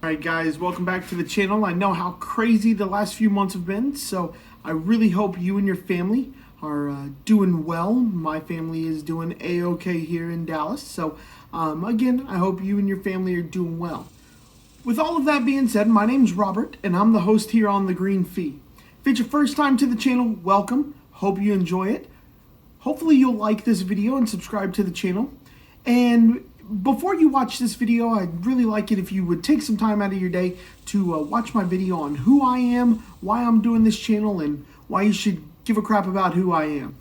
Alright guys, welcome back to the channel. I know how crazy the last few months have been, so I really hope you and your family are doing well. My family is doing A-okay here in Dallas, so again, I hope you and your family are doing well. With all of that being said, my name's Robert, and I'm the host here on The Green Fee. If it's your first time to the channel, welcome. Hope you enjoy it. Hopefully you'll like this video and subscribe to the channel. And before you watch this video, I'd really like it if you would take some time out of your day to watch my video on who I am, why I'm doing this channel, and why you should give a crap about who I am.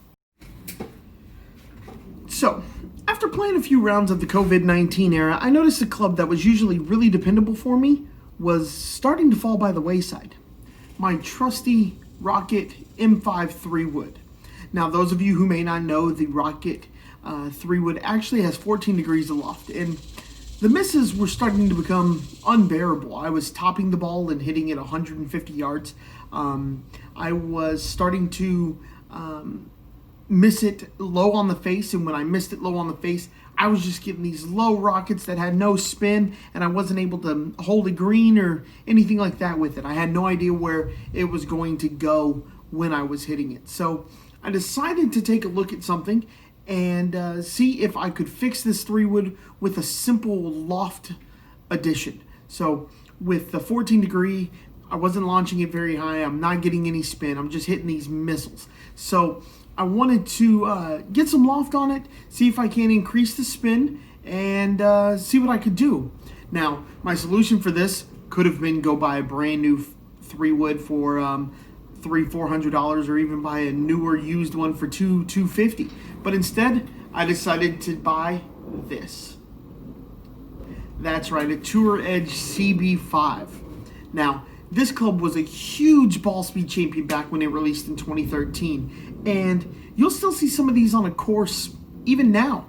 So, after playing a few rounds of the COVID-19 era, I noticed a club that was usually really dependable for me was starting to fall by the wayside. My trusty Rocket M5 3-wood. Now, those of you who may not know, the Rocket 3-wood actually has 14 degrees of loft, and the misses were starting to become unbearable. I was topping the ball and hitting it 150 yards. I was starting to miss it low on the face, and when I missed it low on the face, I was just getting these low rockets that had no spin, and I wasn't able to hold a green or anything like that with it. I had no idea where it was going to go when I was hitting it. So I decided to take a look at something and see if I could fix this 3-wood with a simple loft addition. So with the 14 degree, I wasn't launching it very high. I'm not getting any spin. I'm just hitting these missiles. So I wanted to get some loft on it, see if I can increase the spin, and see what I could do. Now, my solution for this could have been go buy a brand new 3-wood for $300-400, or even buy a newer used one for $250. But instead, I decided to buy this. That's right, a Tour Edge CB5. Now, this club was a huge ball speed champion back when it released in 2013, and you'll still see some of these on a course even now.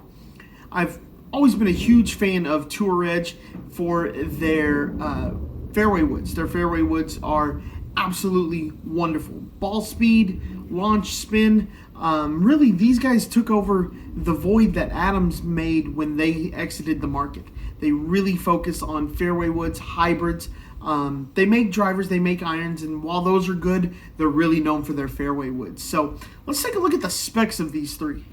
I've always been a huge fan of Tour Edge for their fairway woods. Their fairway woods are absolutely wonderful. Ball speed, launch, spin. Really, these guys took over the void that Adams made when they exited the market. They really focus on fairway woods, hybrids. They make drivers, they make irons, and while those are good, they're really known for their fairway woods. So let's take a look at the specs of these three.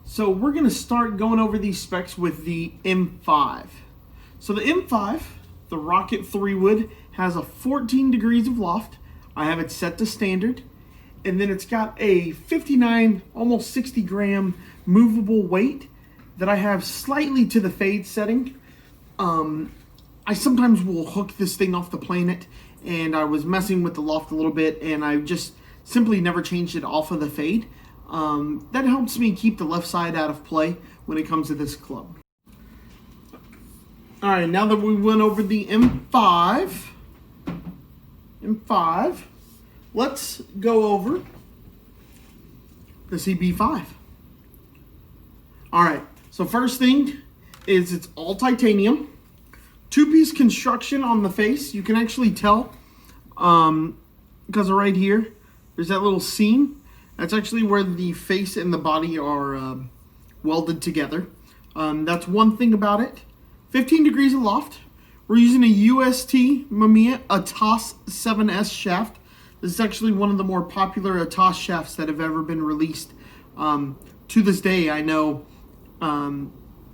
So we're going to start going over these specs with the M5. So the M5, the Rocket 3-wood, has a 14 degrees of loft. I have it set to standard. And then it's got a 59, almost 60 gram movable weight that I have slightly to the fade setting. I sometimes will hook this thing off the planet, and I was messing with the loft a little bit, and I just simply never changed it off of the fade. That helps me keep the left side out of play when it comes to this club. All right, now that we went over the M5, let's go over the CB5. All right, so first thing is it's all titanium. Two-piece construction on the face. You can actually tell because right here, there's that little seam. That's actually where the face and the body are welded together. That's one thing about it. 15 degrees of loft. We're using a UST Mamiya ATOS 7S shaft. This is actually one of the more popular ATOS shafts that have ever been released. To this day, I know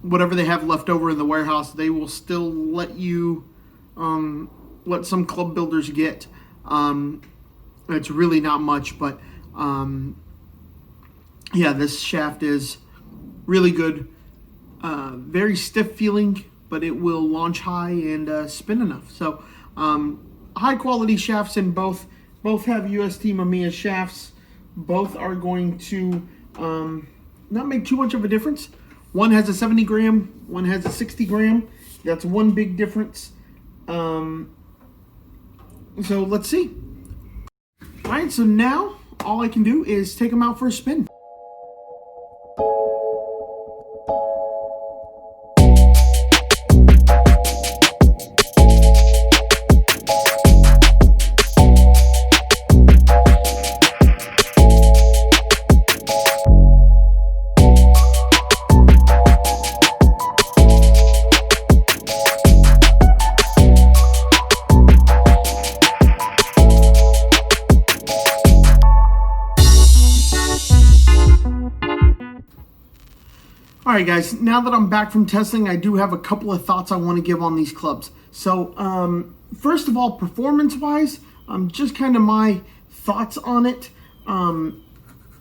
whatever they have left over in the warehouse, they will still let you, let some club builders get. It's really not much, but yeah, this shaft is really good. Very stiff feeling, but it will launch high and spin enough. So high quality shafts, and both have UST Mamiya shafts. Both are going to not make too much of a difference. One has a 70 gram, one has a 60 gram. That's one big difference. So let's see. All right, so now all I can do is take them out for a spin. Alright guys, now that I'm back from testing, I do have a couple of thoughts I want to give on these clubs. So, first of all, performance-wise, just kind of my thoughts on it.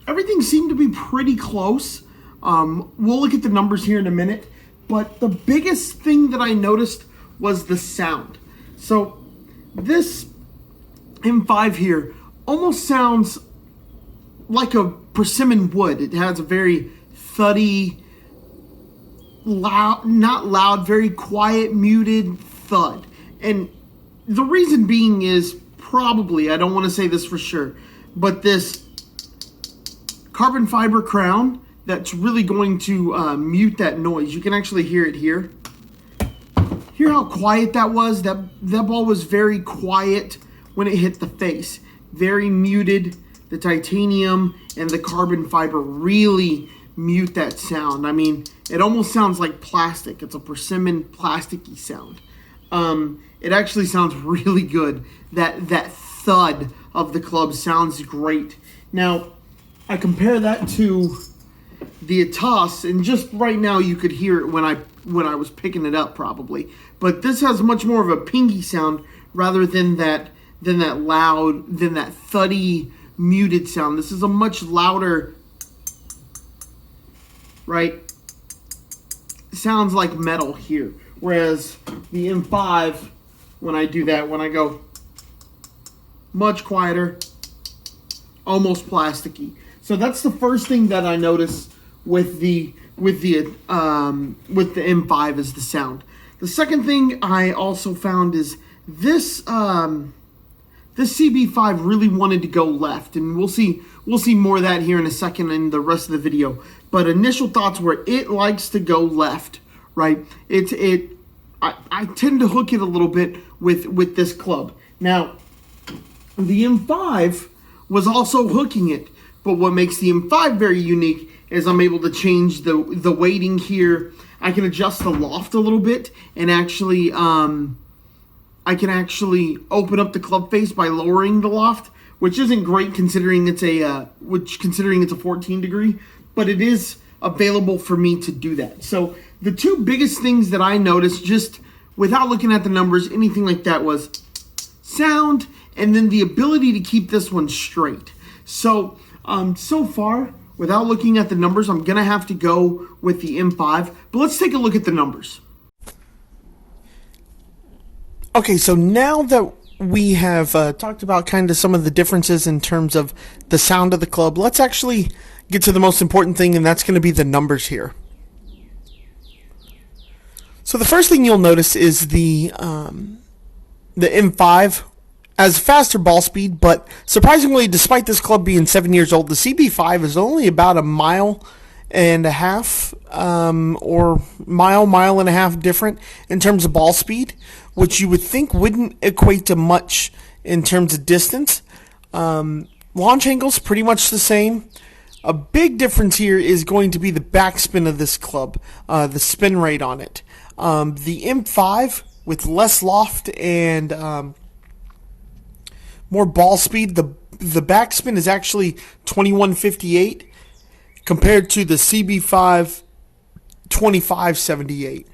Everything seemed to be pretty close. We'll look at the numbers here in a minute. But the biggest thing that I noticed was the sound. So, this M5 here almost sounds like a persimmon wood. It has a very thuddy, loud, not loud, very quiet, muted thud. And the reason being is probably, I don't want to say this for sure, but this carbon fiber crown that's really going to mute that noise. You can actually hear it here. Hear how quiet that was? That ball was very quiet when it hit the face. Very muted. The titanium and the carbon fiber really mute that sound. I mean, it almost sounds like plastic. It's a persimmon plasticky sound. It actually sounds really good. That thud of the club sounds great. Now, I compare that to the Atos, and just right now you could hear it when I was picking it up probably. But this has much more of a pingy sound rather than that thuddy muted sound. This is a much louder, right? Sounds like metal here. Whereas the M5, when I do that, when I go much quieter, almost plasticky. So that's the first thing that I notice with the M5 is the sound. The second thing I also found is this CB5 really wanted to go left, and we'll see more of that here in a second in the rest of the video. But initial thoughts were it likes to go left, right? I tend to hook it a little bit with this club. Now, the M5 was also hooking it, but what makes the M5 very unique is I'm able to change the weighting here. I can adjust the loft a little bit, and actually I can actually open up the club face by lowering the loft, which isn't great considering it's a 14 degree, but it is available for me to do that. So the two biggest things that I noticed, just without looking at the numbers, anything like that, was sound and then the ability to keep this one straight. So so far, without looking at the numbers, I'm gonna have to go with the M5, but let's take a look at the numbers. Okay, so now that we have talked about kind of some of the differences in terms of the sound of the club, let's actually get to the most important thing, and that's going to be the numbers here. So the first thing you'll notice is the M5 has faster ball speed, but surprisingly, despite this club being 7 years old, the CB5 is only about a mile and a half or mile and a half different in terms of ball speed, which you would think wouldn't equate to much in terms of distance. Launch angle's pretty much the same. A big difference here is going to be the backspin of this club, the spin rate on it. The M5 with less loft and more ball speed, the backspin is actually 2158 compared to the CB5 2578.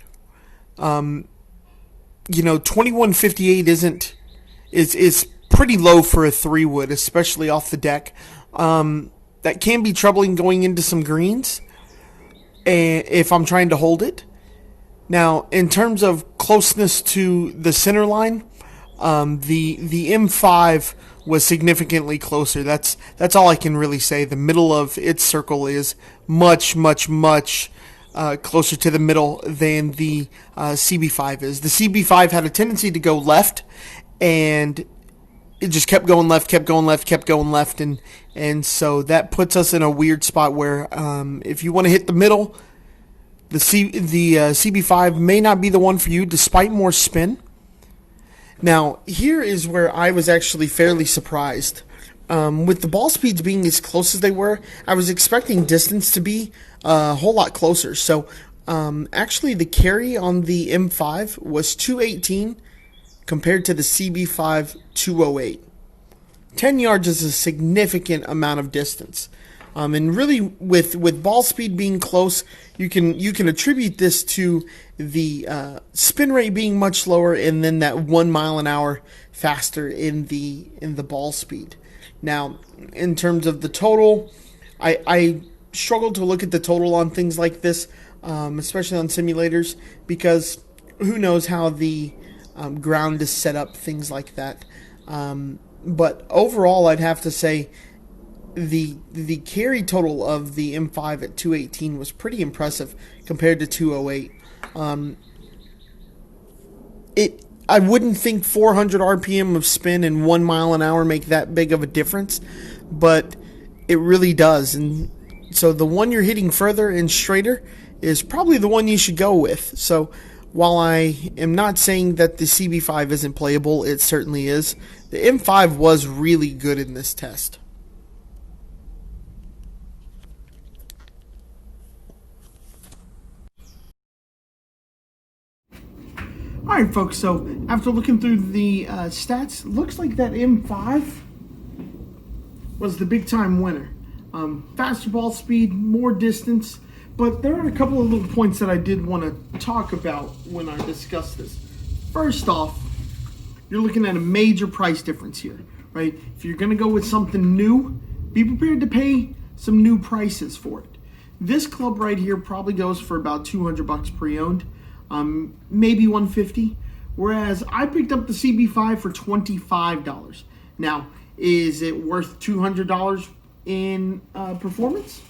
2158 is pretty low for a 3-wood, especially off the deck. That can be troubling going into some greens if I'm trying to hold it. Now, in terms of closeness to the center line, the M5 was significantly closer. That's all I can really say. The middle of its circle is much closer to the middle than the CB5 is. The CB5 had a tendency to go left, and it just kept going left, and so that puts us in a weird spot where if you want to hit the middle, the CB5 may not be the one for you, despite more spin. Now, here is where I was actually fairly surprised. With the ball speeds being as close as they were, I was expecting distance to be a whole lot closer. So, actually, the carry on the M5 was 218 compared to the CB5 208. 10 yards is a significant amount of distance. And really, with ball speed being close, you can attribute this to the spin rate being much slower, and then that 1 mile an hour faster in the ball speed. Now, in terms of the total, I struggle to look at the total on things like this, especially on simulators, because who knows how the ground is set up, things like that. But overall, I'd have to say the carry total of the M5 at 218 was pretty impressive compared to 208. I wouldn't think 400 RPM of spin and 1 mile an hour make that big of a difference, but it really does. And so the one you're hitting further and straighter is probably the one you should go with. So while I am not saying that the CB5 isn't playable, it certainly is. The M5 was really good in this test. Alright folks, so after looking through the stats, looks like that M5 was the big time winner. Faster ball speed, more distance, but there are a couple of little points that I did want to talk about when I discuss this. First off, you're looking at a major price difference here, right? If you're going to go with something new, be prepared to pay some new prices for it. This club right here probably goes for about $200 pre-owned. Maybe $150, whereas I picked up the CB5 for $25. Now, is it worth $200 in performance?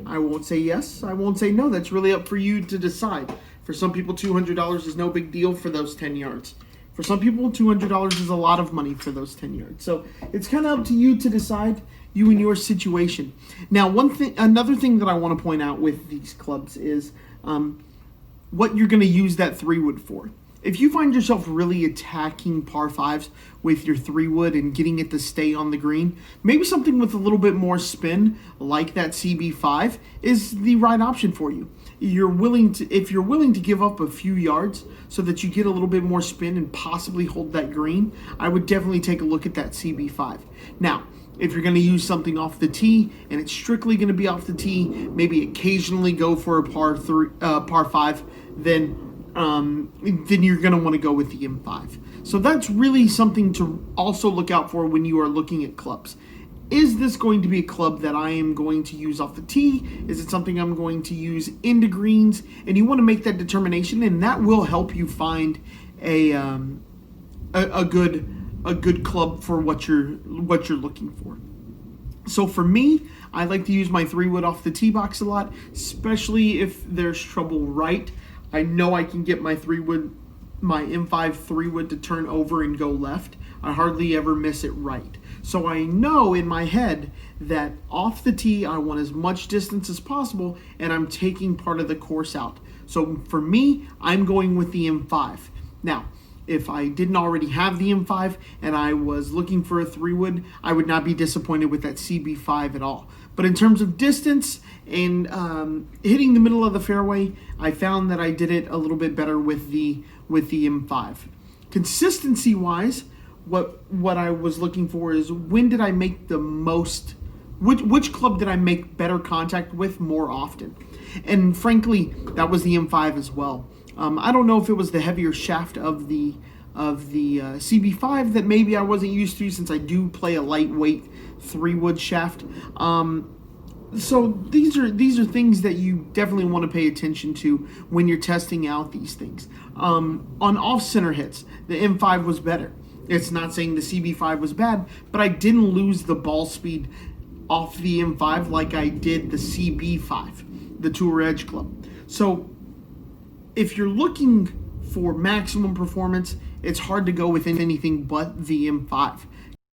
I won't say yes, I won't say no. That's really up for you to decide. For some people, $200 is no big deal for those 10 yards. For some people, $200 is a lot of money for those 10 yards. So it's kind of up to you to decide, you and your situation. Now, another thing that I want to point out with these clubs is what you're going to use that 3-wood for. If you find yourself really attacking par 5s with your 3-wood and getting it to stay on the green, maybe something with a little bit more spin like that CB5 is the right option for you. If you're willing to give up a few yards so that you get a little bit more spin and possibly hold that green, I would definitely take a look at that CB5. Now, if you're going to use something off the tee and it's strictly going to be off the tee, maybe occasionally go for a par 5, then you're going to want to go with the M5. So that's really something to also look out for when you are looking at clubs. Is this going to be a club that I am going to use off the tee? Is it something I'm going to use into greens? And you want to make that determination, and that will help you find a good club for what you're looking for. So for me, I like to use my 3-wood off the tee box a lot, especially if there's trouble right. I know I can get my M5 3-wood to turn over and go left. I hardly ever miss it right. So I know in my head that off the tee, I want as much distance as possible, and I'm taking part of the course out. So for me, I'm going with the M5. Now, if I didn't already have the M5 and I was looking for a 3-wood, I would not be disappointed with that CB5 at all. But in terms of distance and hitting the middle of the fairway, I found that I did it a little bit better with the M5. Consistency-wise, what I was looking for is when did I make the most, which club did I make better contact with more often? And frankly, that was the M5 as well. I don't know if it was the heavier shaft of the CB5 that maybe I wasn't used to, since I do play a lightweight 3-wood shaft. So these are things that you definitely want to pay attention to when you're testing out these things. On off-center hits, the M5 was better. It's not saying the CB5 was bad, but I didn't lose the ball speed off the M5 like I did the CB5, the Tour Edge Club. So if you're looking for maximum performance, it's hard to go with anything but the M5.